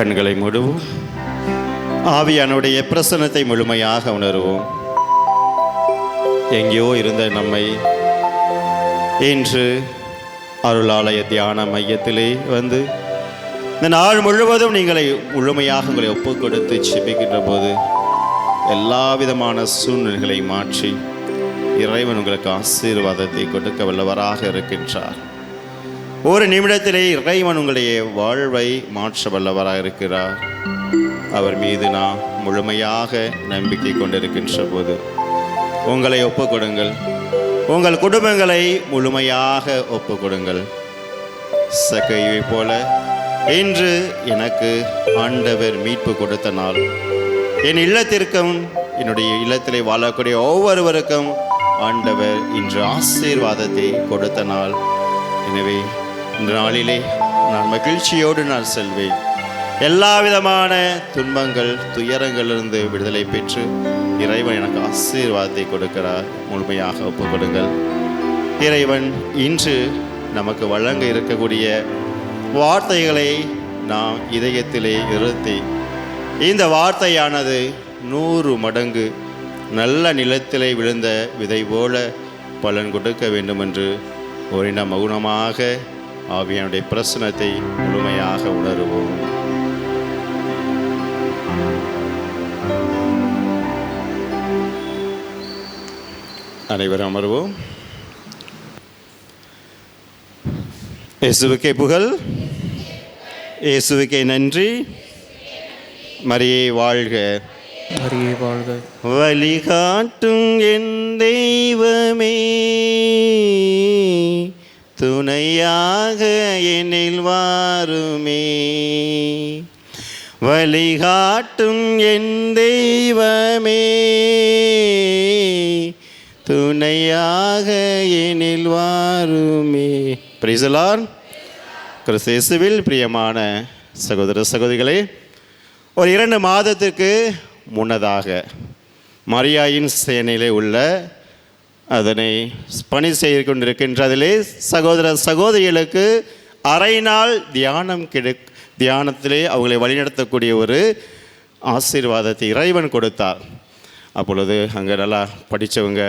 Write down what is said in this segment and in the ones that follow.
கண்களை மூடுவோம். ஆவியானுடைய பிரசன்னத்தை முழுமையாக உணர்வோம். எங்கேயோ இருந்த நம்மை இன்று அருளாலய தியான மையத்திலே வந்து இந்த நாள் முழுவதும் நீங்களை முழுமையாக உங்களை ஒப்புக் கொடுத்து செபிக்கின்ற போது எல்லா விதமான சூழ்நிலைகளை மாற்றி இறைவன் உங்களுக்கு ஆசீர்வாதத்தை கொடுக்க வல்லவராக இருக்கின்றார். ஒரு நிமிடத்திலே இறைவன் உங்களுடைய வாழ்வை மாற்ற வல்லவராக இருக்கிறார். அவர் மீது நான் முழுமையாக நம்பிக்கை கொண்டிருக்கின்ற போது உங்களை ஒப்புக் கொடுங்கள். உங்கள் குடும்பங்களை முழுமையாக ஒப்புக் கொடுங்கள். சக்கையை போல இன்று எனக்கு ஆண்டவர் மீட்பு கொடுத்த நாள். என் இல்லத்திற்கும் என்னுடைய இல்லத்திலே வாழக்கூடிய ஒவ்வொருவருக்கும் ஆண்டவர் இன்று ஆசீர்வாதத்தை கொடுத்த நாள். எனவே இந்த நாளிலே நான் மகிழ்ச்சியோடு நான் செல்வேன். எல்லா விதமான துன்பங்கள் துயரங்களிலிருந்து விடுதலை பெற்று இறைவன் எனக்கு ஆசீர்வாதத்தை கொடுக்கிறார். முழுமையாக ஒப்புக் கொடுங்கள். இறைவன் இன்று நமக்கு வழங்க இருக்கக்கூடிய வார்த்தைகளை நாம் இதயத்திலே இருத்தி இந்த வார்த்தையானது 100 மடங்கு நல்ல நிலத்திலே விழுந்த விதை போல பலன் கொடுக்க வேண்டும் என்று ஒரு மௌனமாக ஆவியானுடைய பிரசன்னத்தை முழுமையாக உணருவோம். அனைவரும் அமர்வோம். இயேசுவுக்கே புகழ், இயேசுவுக்கே நன்றி. மரியே வாழ்க, மரியே வாழ்க. வழிகாட்டும் என் தெய்வமே, துணையாக என்னில் வாருமே. வழிகாட்டும் என் தெய்வமே, துணையாக என்னில் வாருமே. Praise the Lord. கிறிஸ்து இயேசுவில் பிரியமான சகோதர சகோதரிகளே, ஒரு 2 மாதத்திற்கு முன்னதாக மரியாயின் சேனையிலே உள்ள அதனை பணி செய்து கொண்டிருக்கின்றதிலே சகோதர சகோதரிகளுக்கு அரை நாள் தியானத்திலே அவங்களை வழிநடத்தக்கூடிய ஒரு ஆசீர்வாதத்தை இறைவன் கொடுத்தார். அப்பொழுது அங்கே நல்லா படித்தவங்க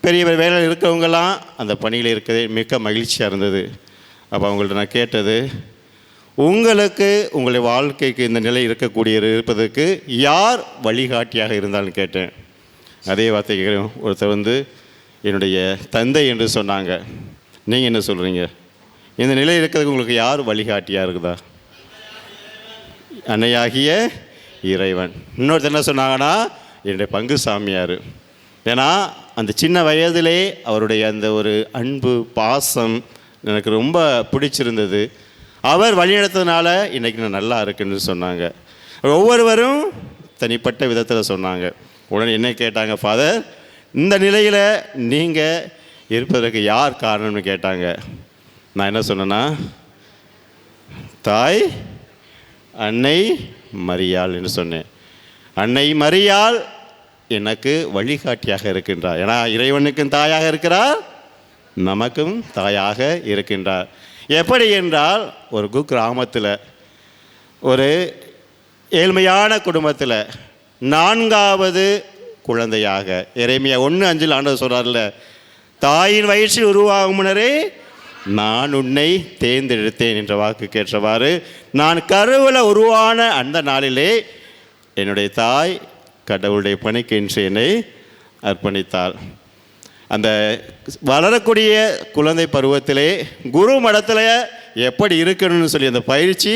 பெரிய வேலையில் இருக்கவங்களாம் அந்த பணியில் இருக்கிறதே மிக மகிழ்ச்சியாக இருந்தது. அப்போ அவங்கள்ட்ட நான் கேட்டது, உங்களுக்கு உங்களுடைய வாழ்க்கைக்கு இந்த நிலை இருப்பதற்கு யார் வழிகாட்டியாக இருந்தாலும் கேட்டேன். அதே வார்த்தை ஒருத்தர் என்னுடைய தந்தை என்று சொன்னாங்க. நீங்கள் என்ன சொல்கிறீங்க? இந்த நிலை இருக்கிறதுக்கு உங்களுக்கு யார் வழிகாட்டியாக இருக்குதா? அன்னையாகிய இறைவன். இன்னொருத்தர் என்ன சொன்னாங்கன்னா, என்னுடைய பங்கு சாமியார். ஏன்னா அந்த சின்ன வயதிலே அவருடைய அந்த ஒரு அன்பு பாசம் எனக்கு ரொம்ப பிடிச்சிருந்தது. அவர் வழிநடத்ததுனால இன்றைக்கி நான் நல்லா இருக்குன்னு சொன்னாங்க. ஒவ்வொருவரும் தனிப்பட்ட விதத்தில் சொன்னாங்க. உடனே என்ன கேட்டாங்க, ஃபாதர் இந்த நிலையில் நீங்கள் இருப்பதற்கு யார் காரணம்னு கேட்டாங்க. நான் என்ன சொன்னேன்னா, தாய் அன்னை மரியாள் என்று சொன்னேன். அன்னை மரியாள் எனக்கு வழிகாட்டியாக இருக்கின்றார். ஏன்னா இறைவனுக்கும் தாயாக இருக்கிறார், நமக்கும் தாயாக இருக்கின்றார். எப்படி என்றால், ஒரு கிராமத்தில் ஒரு ஏழ்மையான குடும்பத்தில் 4வது குழந்தையாக, எரேமியா 1:5 ஆண்டவர் சொல்கிறார்ல, தாயின் வயிற்றில் உருவாகும் முன்னரே நான் உன்னை தேர்ந்தெடுத்தேன் என்ற வாக்கு கேட்டவாறு நான் கருவில் உருவான அந்த நாளிலே என்னுடைய தாய் கடவுளுடைய பணிக்கு என்று என்னை அர்ப்பணித்தாள். அந்த வளரக்கூடிய குழந்தை பருவத்திலே குரு மடத்தில் எப்படி இருக்கணும்னு சொல்லி அந்த பயிற்சி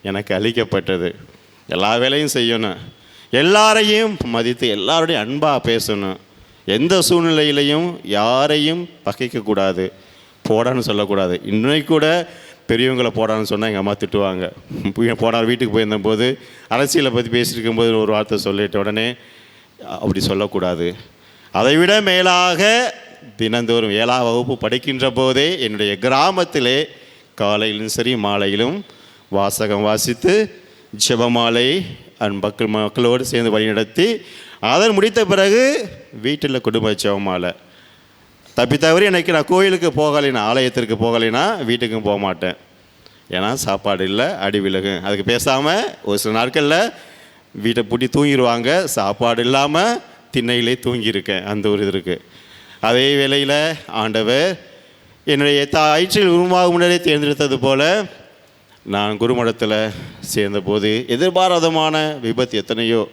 எனக்கு அளிக்கப்பட்டது. எல்லா வேலையும் செய்யணும், எல்லாரையும் மதித்து எல்லாருடைய அன்பாக பேசணும், எந்த சூழ்நிலையிலையும் யாரையும் பகைக்கக்கூடாது, போடான்னு சொல்லக்கூடாது. இன்னைக்கு கூட பெரியவங்களை போடான்னு சொன்னால் எங்கள் அம்மா திட்டுவாங்க. போனார் வீட்டுக்கு போயிருந்தபோது அரசியலை பற்றி பேசிட்டு இருக்கும்போது ஒரு வார்த்தை சொல்லிட்ட உடனே அப்படி சொல்லக்கூடாது. அதைவிட மேலாக தினந்தோறும் 7ஆம் வகுப்பு படிக்கின்ற போதே என்னுடைய கிராமத்திலே காலையிலும் சரி மாலையிலும் வாசகம் வாசித்து ஜெபமாலை மக்களோடு சேர்ந்து வழிநடத்தி அதன் முடித்த பிறகு வீட்டில் குடும்ப ஜெபமாலை. தப்பி தவறி எனக்கு நான் கோயிலுக்கு போகலைன்னா, ஆலயத்திற்கு போகலைன்னா வீட்டுக்கும் போக மாட்டேன். ஏன்னா சாப்பாடு இல்லை, அடி விலகும். அதுக்கு பேசாமல் ஒரு சில நாட்களில் வீட்டை பூட்டி தூங்கிடுவாங்க. சாப்பாடு இல்லாமல் திண்ணையிலே தூங்கியிருக்கேன். அந்த ஒரு இது இருக்குது. அதே வேளையில் ஆண்டவர் என்னுடைய வயிற்றில் உருவாகும் முன்னரே தேர்ந்தெடுத்தது போல் நான் குருமடத்தில் சேர்ந்தபோது எதிர்பாராதமான விபத்து எத்தனையோ.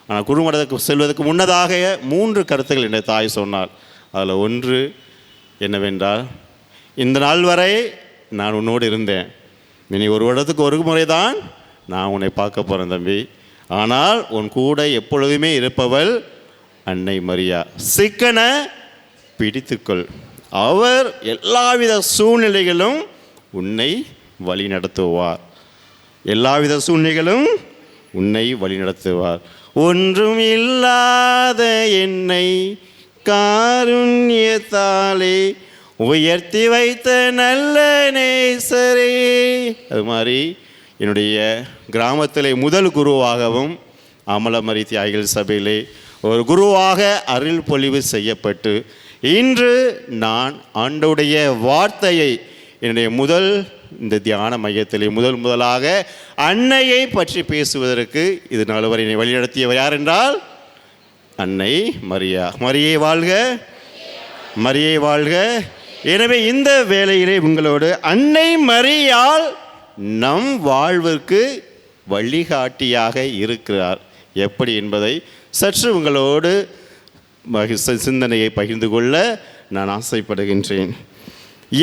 ஆனால் குருமடத்துக்கு செல்வதற்கு முன்னதாக 3 கருத்துக்கள் என்னுடைய தாய் சொன்னார். அதில் ஒன்று என்னவென்றால், இந்த நாள் வரை நான் உன்னோடு இருந்தேன், இனி ஒரு வருடத்துக்கு ஒரு முறை தான் நான் உன்னை பார்க்க போகிறேன் தம்பி, ஆனால் உன் கூட எப்பொழுதுமே இருப்பவள் அன்னை மரியா, சிக்கன பிடித்துக்கொள், அவர் எல்லாவித சூழ்நிலைகளும் உன்னை வழி நடத்துவார், எல்லாவித சூழ்நிலைகளும் உன்னை வழி நடத்துவார். ஒன்றும் இல்லாத என்னை காருண்யத்தாலே உயர்த்தி வைத்த நல்ல நேசரே. அது மாதிரி என்னுடைய கிராமத்திலே முதல் குருவாகவும் அமலமரி தியாகிகள் சபையிலே ஒரு குருவாக அருள் பொழிவு செய்யப்பட்டு இன்று நான் ஆண்டவருடைய வார்த்தையை என்னுடைய இந்த தியான மையத்திலே முதலாக அன்னையை பற்றி பேசுவதற்கு இது நாள் வரை என்னை வழிநடத்தியவர் யார் என்றால் அன்னை மரியா. மரியே வாழ்க, மரியே வாழ்க. எனவே இந்த வேளையிலே உங்களோடு அன்னை மரியாள் நம் வாழ்விற்கு வழிகாட்டியாக இருக்கிறார் எப்படி என்பதை சற்று உங்களோடு சிந்தனையை பகிர்ந்து கொள்ள நான் ஆசைப்படுகின்றேன்.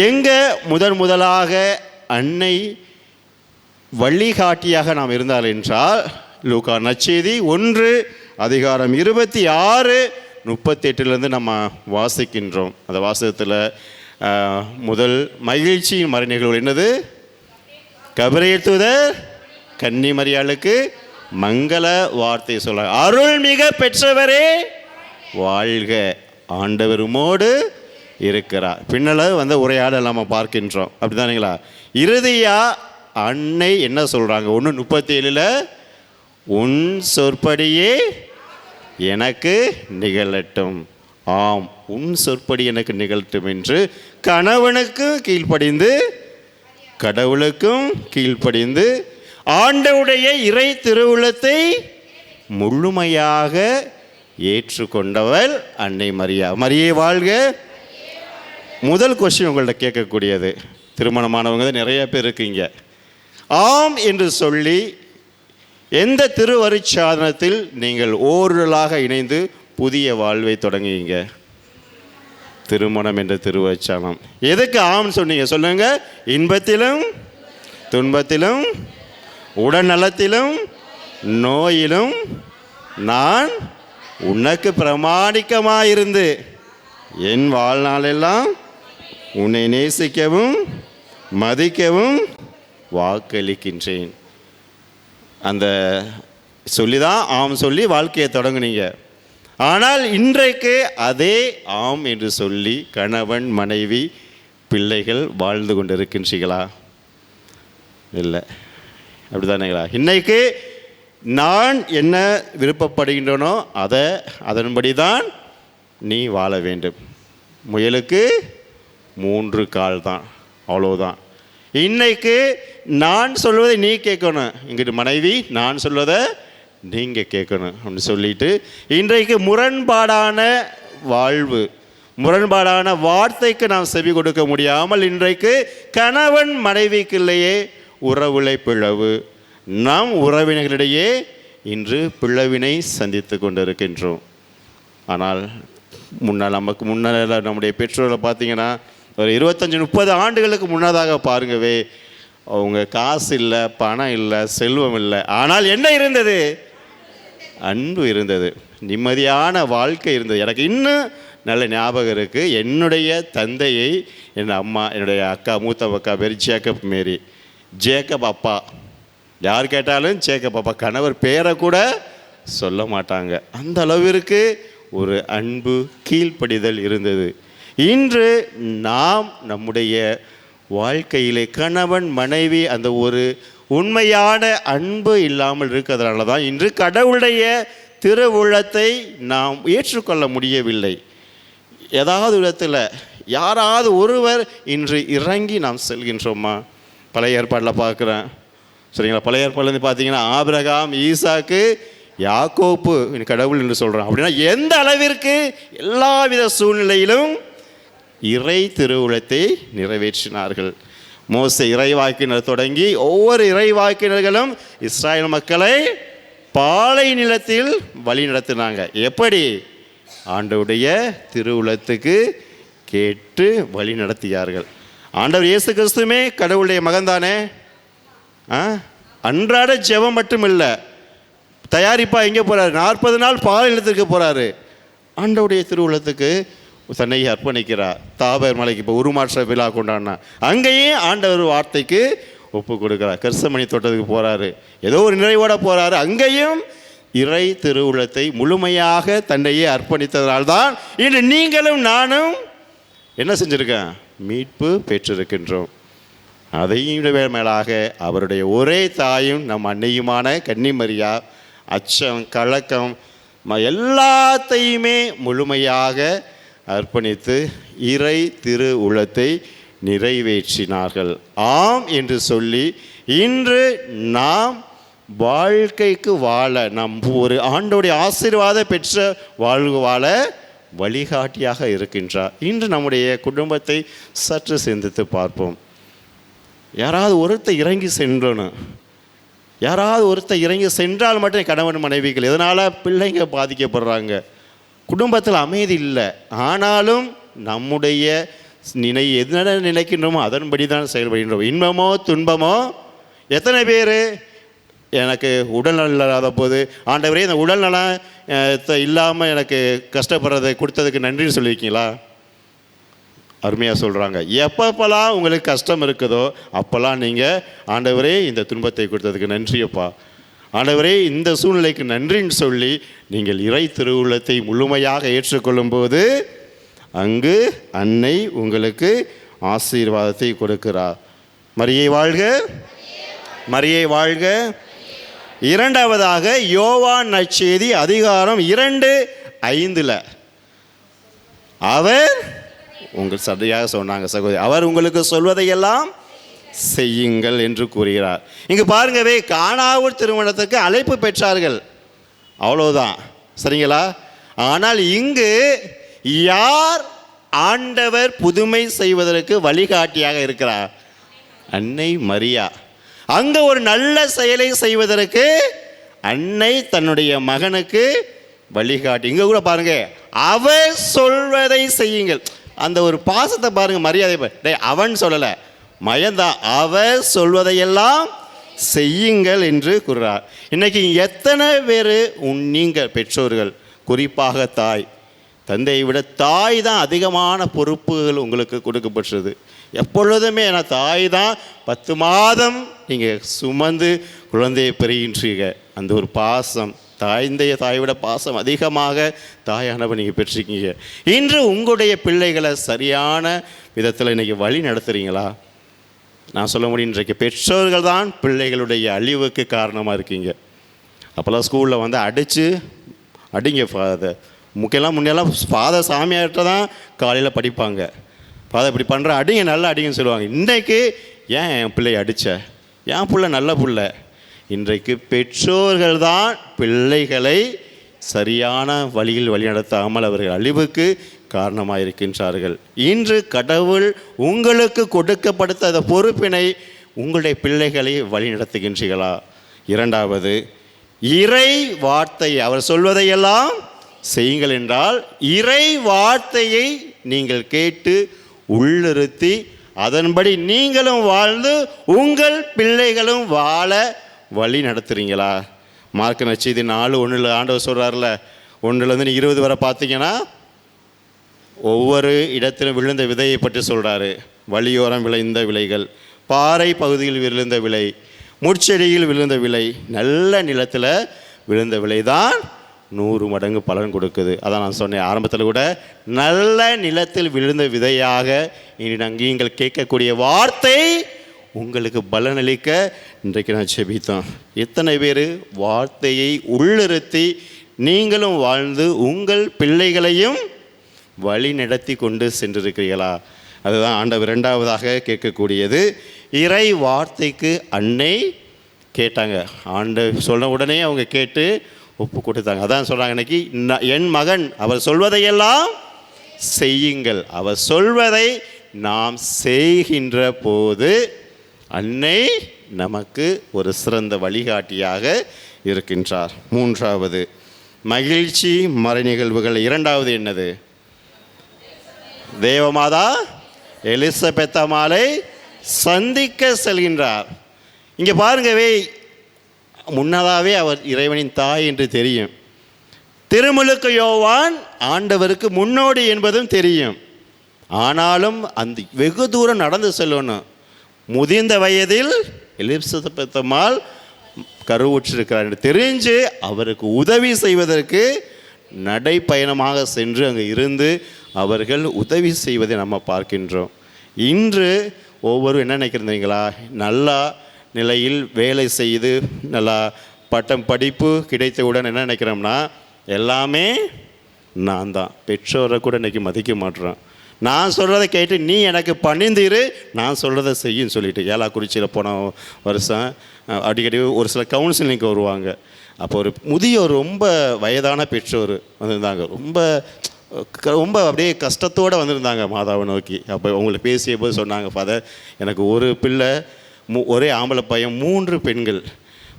எங்கே முதலாக அன்னை வழிகாட்டியாக நாம் இருந்தால் என்றால் லூக்கா நற்செய்தி 1:26-38 நம்ம வாசிக்கின்றோம். அந்த வாசகத்தில் முதல் மகிழ்ச்சியின் மறைநிகழ்வு என்னது? கபிரியேல் தூதர் கன்னி மரியாளுக்கு மங்கள வார்த்தை சொல்ல, அருள் மிக பெற்றவரே வாழ்க, ஆண்டவர் உம்மோடு இருக்கிறார். பின்னல உரையாடல் நம்ம பார்க்கின்றோம், அப்படிதானுங்களா? இறுதியாக அன்னை என்ன சொல்கிறாங்க? 1:37 உன் சொற்படியே எனக்கு நிகழட்டும். ஆம், உன் சொற்படி எனக்கு நிகழட்டும் என்று கணவனுக்கும் கீழ்ப்படிந்து கடவுளுக்கும் கீழ்ப்படிந்து ஆண்டவுடைய இறை திருவுளத்தை முழுமையாக ஏற்றுக்கொண்டவள் அன்னை மரியா. மரியே வாழ்க. முதல் கொஸ்டின் உங்கள்கிட்ட கேட்கக்கூடியது, திருமணமானவங்க நிறைய பேர் இருக்கீங்க, ஆம் என்று சொல்லி எந்த திருவருட்சாதனத்தில் நீங்கள் ஓருடலாக இணைந்து புதிய வாழ்வை தொடங்குவீங்க? திருமணம் என்ற திருவருட்சாதனம். எதுக்கு ஆம் சொன்னீங்க சொல்லுங்க? இன்பத்திலும் துன்பத்திலும் உடல் நலத்திலும் நோயிலும் நான் உனக்கு பிரமாணிக்கமாயிருந்து என் வாழ்நாளெல்லாம் உன்னை நேசிக்கவும் மதிக்கவும் வாக்களிக்கின்றேன். அந்த சொல்லிதான் ஆம் சொல்லி வாழ்க்கையை தொடங்குனீங்க. ஆனால் இன்றைக்கு அதே ஆம் என்று சொல்லி கணவன் மனைவி பிள்ளைகள் வாழ்ந்து கொண்டு இருக்கின்றீர்களா? இல்லை, அப்படிதானேங்களா? இன்னைக்கு நான் என்ன விருப்பப்படுகின்றனோ அதன்படி தான் நீ வாழ வேண்டும். முயலுக்கு 3 கால் தான், அவ்வளோதான். இன்னைக்கு நான் சொல்வதை நீ கேட்கணும், இங்கிட்டு மனைவி நான் சொல்வதை நீங்கள் கேட்கணும் அப்படின்னு சொல்லிட்டு இன்றைக்கு முரண்பாடான வாழ்வு, முரண்பாடான வார்த்தைக்கு நாம் செவி கொடுக்க முடியாமல் இன்றைக்கு கணவன் மனைவிக்குள்ளேயே உறவுலை பிளவு, நாம் உறவினர்களிடையே இன்று பிளவினை சந்தித்து கொண்டிருக்கின்றோம். ஆனால் நமக்கு முன்னால் நம்முடைய பெற்றோர்களை பார்த்தீங்கன்னா ஒரு 25-30 ஆண்டுகளுக்கு முன்னதாக பாருங்கவே, அவங்க காசு இல்லை, பணம் இல்லை, செல்வம் இல்லை, ஆனால் என்ன இருந்தது? அன்பு இருந்தது, நிம்மதியான வாழ்க்கை இருந்தது. எனக்கு இன்னும் நல்ல ஞாபகம் இருக்குது. என்னுடைய தந்தையை என் அம்மா, என்னுடைய அக்கா, மூத்த அக்கா பேர் ஜேக்கப் மேரி, ஜேக்கப் அப்பா, யார் கேட்டாலும் ஜேக்கப் அப்பா, கணவர் பேரை கூட சொல்ல மாட்டாங்க. அந்த அளவிற்கு ஒரு அன்பு கீழ்ப்படிதல் இருந்தது. இன்று நாம் நம்முடைய வாழ்க்கையிலே கணவன் மனைவி அந்த ஒரு உண்மையான அன்பு இல்லாமல் இருக்கிறதுனால தான் இன்று கடவுளுடைய திருவுளத்தை நாம் ஏற்றுக்கொள்ள முடியவில்லை. ஏதாவது இடத்துல யாராவது ஒருவர் இன்று இறங்கி நாம் செல்கின்றோமா? பழைய ஏற்பாட்டில் பார்க்குறேன். சரிங்களா? பழைய ஏற்பாடுலேருந்து பார்த்தீங்கன்னா ஆபிரகாம், ஈசாக்கு, யாக்கோப்பு கடவுள் என்று சொல்கிறான். அப்படின்னா எந்த அளவிற்கு எல்லாவித சூழ்நிலையிலும் இறை திருவுளத்தை நிறைவேற்றினார்கள். மோசே இறைவாக்கினர் தொடங்கி ஒவ்வொரு இறைவாக்கினர்களும் இஸ்ராயல் மக்களை பாலை நிலத்தில் வழி நடத்தினாங்க. எப்படி? ஆண்டவருடைய திருவுளத்துக்கு கேட்டு வழி நடத்தியார்கள். ஆண்டவர் இயேசு கிறிஸ்துமே கடவுளுடைய மகன்தானே. அன்றாட ஜெபம் மட்டும் இல்லை, தயாரிப்பாக எங்கே போகிறாரு? 40 நாள் பாலை நிலத்திற்கு போகிறாரு. ஆண்டவருடைய திருவுளத்துக்கு தன்னை அர்ப்பணிக்கிறார். தாபர் மலைக்கு இப்போ உருமாற்ற விழா கொண்டாடினா அங்கேயும் ஆண்டவர் வார்த்தைக்கு ஒப்பு கொடுக்குறார். கெர்சமணி தோட்டத்துக்கு போகிறாரு, ஏதோ ஒரு நிறைவோட போகிறாரு. அங்கேயும் இறை திருவுளத்தை முழுமையாக தன்னையே அர்ப்பணித்ததால்தான் இன்று நீங்களும் நானும் என்ன செஞ்சுருக்கேன்? மீட்பு பெற்றிருக்கின்றோம். அதையும் மேலாக அவருடைய ஒரே தாயும் நம் அன்னையுமான கன்னிமரியா அச்சம், கலக்கம் எல்லாத்தையுமே முழுமையாக அர்ப்பணித்து இறை திரு உள்ளத்தை நிறைவேற்றினார்கள். ஆம் என்று சொல்லி இன்று நாம் வாழ்க்கைக்கு வாழ, நம் ஒரு ஆண்டோடைய ஆசீர்வாதம் பெற்ற வாழ்வு வாழ வழிகாட்டியாக இருக்கின்றார். இன்று நம்முடைய குடும்பத்தை சற்று சிந்தித்து பார்ப்போம். யாராவது ஒருத்தர் இறங்கி சென்றணும், யாராவது ஒருத்தர் இறங்கி சென்றால் மட்டும் கணவன் மனைவிகள் எதனால் பிள்ளைங்க பாதிக்கப்படுறாங்க, குடும்பத்தில் அமைதி இல்லை. ஆனாலும் நம்முடைய என்ன நினைக்கின்றோமோ அதன்படி தான் செயல்படுகின்றோம். இன்பமோ துன்பமோ, எத்தனை பேர் எனக்கு உடல்நலம் இல்லாத போது ஆண்டவரே இந்த உடல்நலம் இல்லாமல் எனக்கு கஷ்டப்படுறதை கொடுத்ததுக்கு நன்றின்னு சொல்லியிருக்கீங்களா? அருமையாக சொல்கிறாங்க. எப்பப்பெல்லாம் உங்களுக்கு கஷ்டம் இருக்குதோ அப்போல்லாம் நீங்கள் ஆண்டவரே இந்த துன்பத்தை கொடுத்ததுக்கு நன்றியப்பா, ஆண்டவரே இந்த சூழ்நிலைக்கு நன்றின்னு சொல்லி நீங்கள் இறை திருவுள்ளத்தை முழுமையாக ஏற்றுக்கொள்ளும்போது அங்கு அன்னை உங்களுக்கு ஆசீர்வாதத்தை கொடுக்கிறார். மரியை வாழ்க, மரியை வாழ்க. இரண்டாவதாக யோவான் நற்செய்தி அதிகாரம் 2:5 அவர் உங்கள் சரியாக சொன்னாங்க சகோதரி, அவர் உங்களுக்கு சொல்வதையெல்லாம் செய்யுங்கள் என்று கூறுகிறார். இங்கு பாருங்கவே, கானாவூர் திருமணத்துக்கு அழைப்பு பெற்றார்கள், அவ்வளவுதான், சரிங்களா? ஆனால் இங்கு யார் ஆண்டவர் புதுமை செய்வதற்கு வழிகாட்டியாக இருக்கிறார்? அன்னை மரியா. அங்க ஒரு நல்ல செயலை செய்வதற்கு அன்னை தன்னுடைய மகனுக்கு வழிகாட்டி. இங்க கூட பாருங்க, அவர் சொல்வதை செய்யுங்கள். அந்த ஒரு பாசத்தை பாருங்க, மரியாதை. அவன் சொல்லல, மயந்தான், அவர் சொல்வதையெல்லாம் செய்யுங்கள் என்று கூறுறார். இன்னைக்கு எத்தனை பேர் நீங்கள் பெற்றோர்கள், குறிப்பாக தாய், தந்தையை விட தாய் தான் அதிகமான பொறுப்புகள் உங்களுக்கு கொடுக்கப்பட்டது. எப்பொழுதுமே நான் தாய் தான் 10 மாதம் நீங்கள் சுமந்து குழந்தையை பெறுகின்றீங்க. அந்த ஒரு பாசம், தாயை விட பாசம் அதிகமாக தாயானவர் நீங்கள் பெற்றிருக்கீங்க. இன்று உங்களுடைய பிள்ளைகளை சரியான விதத்தில் இன்றைக்கி வழி நடத்துகிறீங்களா? நான் சொல்ல முடியும், இன்றைக்கு பெற்றோர்கள் தான் பிள்ளைகளுடைய அழிவுக்கு காரணமாக இருக்கீங்க. அப்போல்லாம் ஸ்கூலில் வந்து அடிங்க ஃபாதர், முன்னெல்லாம் ஃபாதர் சாமியார்கிட்ட தான் காலையில் படிப்பாங்க. ஃபாதர் இப்படி பண்ணுற, அடிங்க, நல்லா அடிங்கன்னு சொல்லுவாங்க. இன்றைக்கு ஏன் என் பிள்ளை அடித்த, என் பிள்ளை நல்ல பிள்ளை. இன்றைக்கு பெற்றோர்கள் தான் பிள்ளைகளை சரியான வழியில் வழிநடத்தாமல் அவர்கள் அழிவுக்கு காரணமாக இருக்கின்றார்கள். இன்று கடவுள் உங்களுக்கு கொடுக்கப்படுத்த அந்த பொறுப்பினை உங்களுடைய பிள்ளைகளை வழி நடத்துகின்றீர்களா? இரண்டாவது, இறை வார்த்தை அவர் சொல்வதையெல்லாம் செய்யுங்கள் என்றால் இறை வார்த்தையை நீங்கள் கேட்டு உள்ளிருத்தி அதன்படி நீங்களும் வாழ்ந்து உங்கள் பிள்ளைகளும் வாழ வழி நடத்துகிறீங்களா? மார்க் நற்செய்தி 4:1 ஆண்டவர் சொல்கிறார்ல, 1 20 வரை பார்த்தீங்கன்னா ஒவ்வொரு இடத்திலும் விழுந்த விதையை பற்றி சொல்கிறாரு. வழியோரம் விளைந்த விளைகள், பாறை பகுதியில் விழுந்த விளை, முட்செடியில் விழுந்த விளை, நல்ல நிலத்தில் விழுந்த விளை தான் 100 மடங்கு பலன் கொடுக்குது. அதான் நான் சொன்னேன் ஆரம்பத்தில் கூட, நல்ல நிலத்தில் விழுந்த விதையாக இனி நீங்கள் கேட்கக்கூடிய வார்த்தை உங்களுக்கு பலனளிக்க இன்றைக்கு நான் செபித்தோம். எத்தனை பேர் வார்த்தையை உள்ளிருத்தி நீங்களும் வாழ்ந்து உங்கள் பிள்ளைகளையும் வழி நடத்தி கொண்டு சென்றிருக்கிறீர்களா? அதுதான் ஆண்டவர் இரண்டாவதாக கேட்கக்கூடியது. இறை வார்த்தைக்கு அன்னை கேட்டாங்க. ஆண்டவர் சொன்ன உடனே அவங்க கேட்டு ஒப்பு கொடுத்தாங்க. அதான் சொல்கிறாங்க, இன்னைக்கு என் மகன் அவர் சொல்வதையெல்லாம் செய்யுங்கள். அவர் சொல்வதை நாம் செய்கின்ற போது அன்னை நமக்கு ஒரு சிறந்த வழிகாட்டியாக இருக்கின்றார். மூன்றாவது, மகிழ்ச்சி மறை நிகழ்வுகள். இரண்டாவது என்னது? தேவமாதா எலிசபெத் அம்மாளை சந்திக்க செல்கின்றார். இங்கே பாருங்கவே, முன்னதாகவே அவர் இறைவனின் தாய் என்று தெரியும். திருமுழுக்கு யோவான் ஆண்டவருக்கு முன்னோடி என்பதும் தெரியும். ஆனாலும் அந்த வெகு தூரம் நடந்து செல்லணும். முதிர்ந்த வயதில் எலிசபெத் அம்மாள் கருவுற்றிருக்கிறார் என்று தெரிஞ்சு அவருக்கு உதவி செய்வதற்கு நடைப்பயணமாக சென்று அங்கே இருந்து அவர்கள் உதவி செய்வதை நம்ம பார்க்கின்றோம். இன்று ஒவ்வொரு என்ன நினைக்கிறீங்களா, நல்லா நிலையில் வேலை செய்து நல்லா பட்டம் படிப்பு கிடைத்தவுடன் என்ன நினைக்கிறோம்னா, எல்லாமே நான் தான். பெற்றோரை கூட இன்றைக்கி மதிக்க மாட்டேறோம். நான் சொல்கிறத கேட்டு நீ எனக்கு பணிந்திரு, நான் சொல்கிறத செய்யுன்னு சொல்லிட்டு. ஏலாக்குறிச்சியில் போன வருஷம் அடிக்கடி ஒரு சில கவுன்சிலிங்க்கு வருவாங்க. அப்போ ஒரு முதியோர் ரொம்ப வயதான பெற்றோர் வந்திருந்தாங்க. ரொம்ப அப்படியே கஷ்டத்தோடு வந்திருந்தாங்க மாதாவை நோக்கி. அப்போ அவங்களுக்கு பேசிய போது சொன்னாங்க, ஃபாதர் எனக்கு ஒரு பிள்ளை, ஒரே ஆம்பளை பையன், 3 பெண்கள்,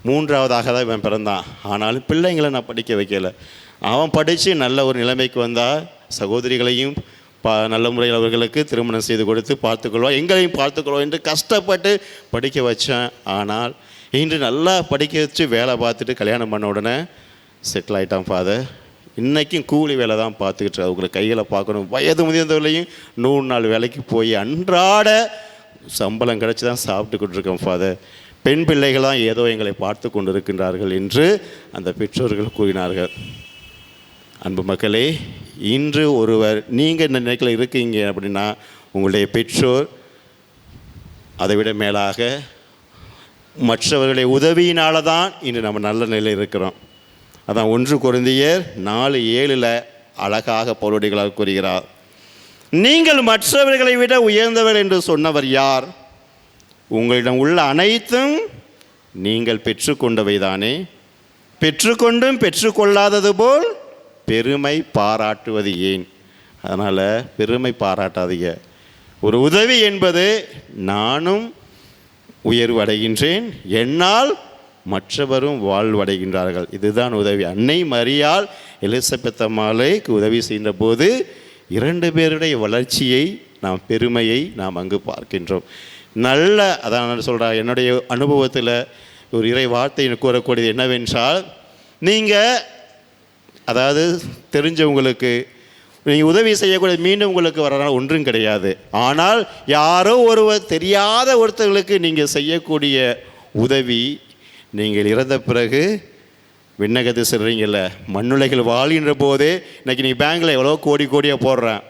3ஆவதாக தான் இவன் பிறந்தான். ஆனாலும் பிள்ளைங்களை நான் படிக்க வைக்கலை. அவன் படித்து நல்ல ஒரு நிலைமைக்கு வந்தால் சகோதரிகளையும் நல்ல முறையில் அவர்களுக்கு திருமணம் செய்து கொடுத்து பார்த்துக்கொள்வோம், எங்களையும் பார்த்துக்கொள்வோம் என்று கஷ்டப்பட்டு படிக்க வச்சேன். ஆனால் இன்று நல்லா படிக்க வச்சு வேலை பார்த்துட்டு கல்யாணம் பண்ண உடனே செட்டில் ஆகிட்டான் ஃபாதர். இன்றைக்கும் கூலி வேலை தான் பார்த்துக்கிட்டு அவங்களை கைகளை பார்க்கணும். வயது முதிர்ந்தவர்களையும் 100 நாள் வேலைக்கு போய் அன்றாட சம்பளம் கிடச்சி தான் சாப்பிட்டுக்கிட்டு இருக்கோம் ஃபாதர். பெண் பிள்ளைகள் தான் ஏதோ எங்களை பார்த்து கொண்டு இருக்கின்றார்கள் என்று அந்த பெற்றோர்கள் கூறினார்கள். அன்பு மக்களே, இன்று ஒருவர் நீங்கள் இந்த நிலையில் இருக்கீங்க அப்படின்னா உங்களுடைய பெற்றோர், அதை விட மேலாக மற்றவர்களுடைய உதவியினால தான் இன்று நம்ம நல்ல நிலையில் இருக்கிறோம். அதான் 1 கொரிந்தியர் 4:7 அழகாக பவுலடிகளார் கூறுகிறார், நீங்கள் மற்றவர்களை விட உயர்ந்தவர் என்று சொன்னவர் யார்? உங்களிடம் உள்ள அனைத்தும் நீங்கள் பெற்றுக்கொண்டவை தானே. பெற்றுக்கொண்டும் பெற்றுக்கொள்ளாதது போல் பெருமை பாராட்டுவது ஏன்? அதனால் பெருமை பாராட்டாதீங்க. ஒரு உதவி என்பது நானும் உயர்வு அடைகின்றேன், என்னால் மற்றவரும் வாழ்வடைகின்றார்கள். இதுதான் உதவி. அன்னை மரியாள் எலிசபெத் அம்மாளுக்கு உதவி செய்கின்ற போது 2 பேருடைய வளர்ச்சியை நாம், பெருமையை நாம் அங்கு பார்க்கின்றோம். நல்ல அதான் சொல்கிறேன், என்னுடைய அனுபவத்தில் ஒரு இறை வார்த்தை கூறக்கூடியது என்னவென்றால், நீங்கள் அதாவது தெரிஞ்சவங்களுக்கு நீங்கள் உதவி செய்யக்கூடிய மீண்டும் உங்களுக்கு வரனால ஒன்றும் கிடையாது. ஆனால் யாரோ ஒருவர் தெரியாத ஒருத்தர்களுக்கு நீங்கள் செய்யக்கூடிய உதவி, நீங்கள் இறந்த பிறகு விண்ணகத்தை செல்றீங்கல்ல, மண்ணுலைகள் வாழ்கின்ற போதே இன்றைக்கி நீங்கள் பேங்கில் எவ்வளோ கோடியாக போடுறேன்,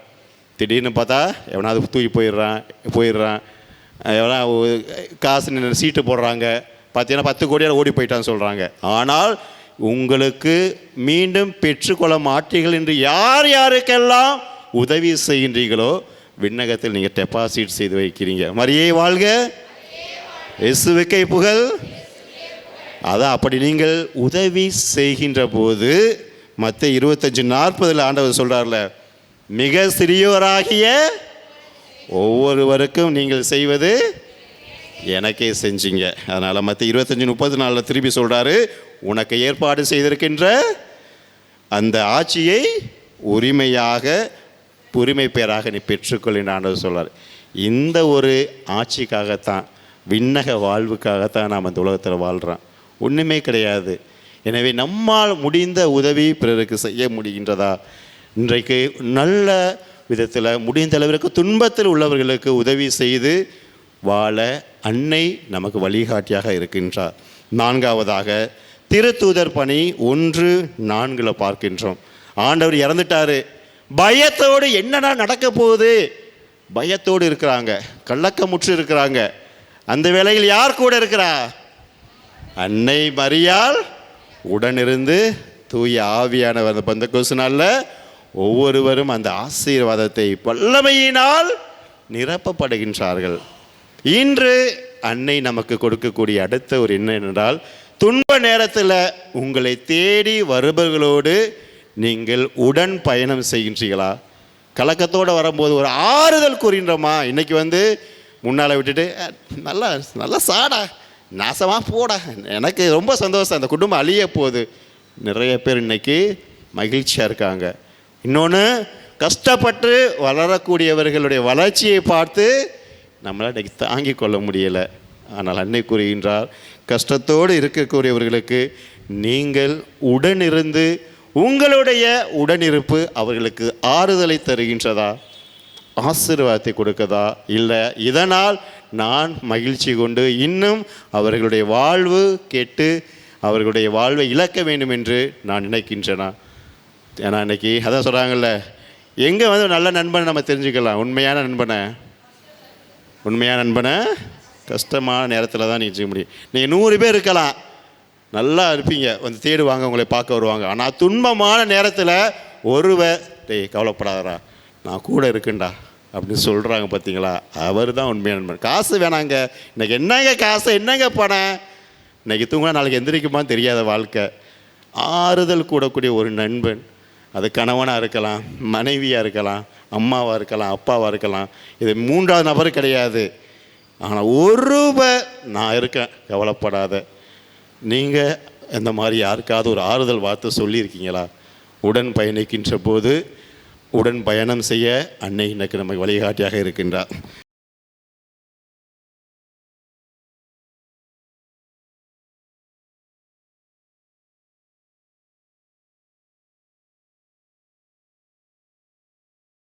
திடீர்னு பார்த்தா எவனாவது தூக்கி போயிடுறான், எவனா காசு சீட்டு போடுறாங்க, பார்த்தீங்கன்னா 10 கோடியாக ஓடி போயிட்டான்னு சொல்கிறாங்க. ஆனால் உங்களுக்கு மீண்டும் பெற்றுக்கொள்ள மாட்டீர்கள் என்று யார் யாருக்கெல்லாம் உதவி செய்கின்றீர்களோ விண்ணகத்தில் நீங்கள் டெபாசிட் செய்து வைக்கிறீங்க. மரியே வாழ்க, இயேசுவுக்கே புகழ். அதான் அப்படி நீங்கள் உதவி செய்கின்ற போது மத்தேயு 25:40 ஆண்டவர் சொல்கிறார்ல, மிக சிறியோராகிய ஒவ்வொருவருக்கும் நீங்கள் செய்வது எனக்கே செஞ்சீங்க. அதனால் மத்தேயு 25:34 திருப்பி சொல்கிறாரு, உனக்கு ஏற்பாடு செய்திருக்கின்ற அந்த ஆட்சியை உரிமை பேராக நீ பெற்றுக்கொள் என்று ஆண்டவர் சொல்கிறார். இந்த ஒரு ஆட்சிக்காகத்தான், விண்ணக வாழ்வுக்காகத்தான் நாம் அந்த உலகத்தில் வாழ்கிறோம், ஒன்றுமே கிடையாது. எனவே நம்மால் முடிந்த உதவி பிறருக்கு செய்ய முடிகின்றதா? இன்றைக்கு நல்ல விதத்தில் முடிந்த அளவிற்கு துன்பத்தில் உள்ளவர்களுக்கு உதவி செய்து வாழ அன்னை நமக்கு வழிகாட்டியாக இருக்கின்றார். 4ஆவதாக திருத்தூதர் பணி 1:4 பார்க்கின்றோம். ஆண்டவர் இறந்துட்டாரு, பயத்தோடு என்னடா நடக்க போகுது, பயத்தோடு இருக்கிறாங்க, கள்ளக்கமுற்று இருக்கிறாங்க. அந்த வேளையில் யார் கூட இருக்கிறா? அன்னை மரியாள் உடனிருந்து தூய ஆவியானவர் அந்த பெந்தெக்கோஸ்து நாளில் ஒவ்வொருவரும் அந்த ஆசீர்வாதத்தை வல்லமையினால் நிரப்பப்படுகின்றார்கள். இன்று அன்னை நமக்கு கொடுக்கக்கூடிய அடுத்த ஒரு என்ன என்றால், துன்ப நேரத்தில் உங்களை தேடி வருபவர்களோடு நீங்கள் உடன் பயணம் செய்கின்றீர்களா? கலக்கத்தோடு வரும்போது ஒரு ஆறுதல் கூறுகின்றோமா? இன்றைக்கி முன்னால் விட்டுட்டு நல்லா நல்லா சாடா நாசமாக போடா, எனக்கு ரொம்ப சந்தோஷம், அந்த குடும்பம் அழிய போகுது. நிறைய பேர் இன்றைக்கி மகிழ்ச்சியாக இருக்காங்க. இன்னொன்று, கஷ்டப்பட்டு வளரக்கூடியவர்களுடைய வளர்ச்சியை பார்த்து நம்மளால் இன்றைக்கி தாங்கிக் கொள்ள முடியலை. ஆனால் அன்னை கூறுகின்றார், கஷ்டத்தோடு இருக்கக்கூடியவர்களுக்கு நீங்கள் உடனிருந்து உங்களுடைய உடனிருப்பு அவர்களுக்கு ஆறுதலை தருகின்றதா, ஆசீர்வாதத்தை கொடுக்கதா, இல்லை இதனால் நான் மகிழ்ச்சி கொண்டு இன்னும் அவர்களுடைய வாழ்வு கெட்டு அவர்களுடைய வாழ்வை இழக்க வேண்டும் என்று நான் நினைக்கின்றேனா? ஏன்னா இன்றைக்கி அதான் சொல்கிறாங்கல்ல, எங்கே நல்ல நண்பனை நம்ம தெரிஞ்சுக்கலாம். உண்மையான நண்பனை கஷ்டமான நேரத்தில் தான் நீங்கள் செய்ய முடியும். நீங்கள் 100 பேர் இருக்கலாம், நல்லா இருப்பீங்க, தேடுவாங்க, உங்களை பார்க்க வருவாங்க. ஆனால் துன்பமான நேரத்தில் ஒருவர், டேய் கவலைப்படாதரா, நான் கூட இருக்குண்டா அப்படின்னு சொல்கிறாங்க பார்த்தீங்களா, அவர் தான் உண்மையான நண்பன். காசு வேணாங்க, இன்றைக்கி என்னங்க காசு, என்னங்க பணம், இன்றைக்கி தூங்கினா நாளைக்கு எந்திரிக்குமான்னு தெரியாத வாழ்க்கை. ஆறுதல் கூடக்கூடிய ஒரு நண்பன், அது கணவனாக இருக்கலாம், மனைவியாக இருக்கலாம், அம்மாவாக இருக்கலாம், அப்பாவாக இருக்கலாம், இது 3வது நபர் கிடையாது. ஆனால் ஒருவர் நான் இருக்கேன் கவலைப்படாத. நீங்கள் இந்த மாதிரி யாருக்காவது ஒரு ஆறுதல் வார்த்தை சொல்லியிருக்கீங்களா? உடன் பயணிக்கின்ற போது உடன் பயணம் செய்ய அன்னை எனக்கு நமக்கு வழிகாட்டியாக இருக்கின்றார்.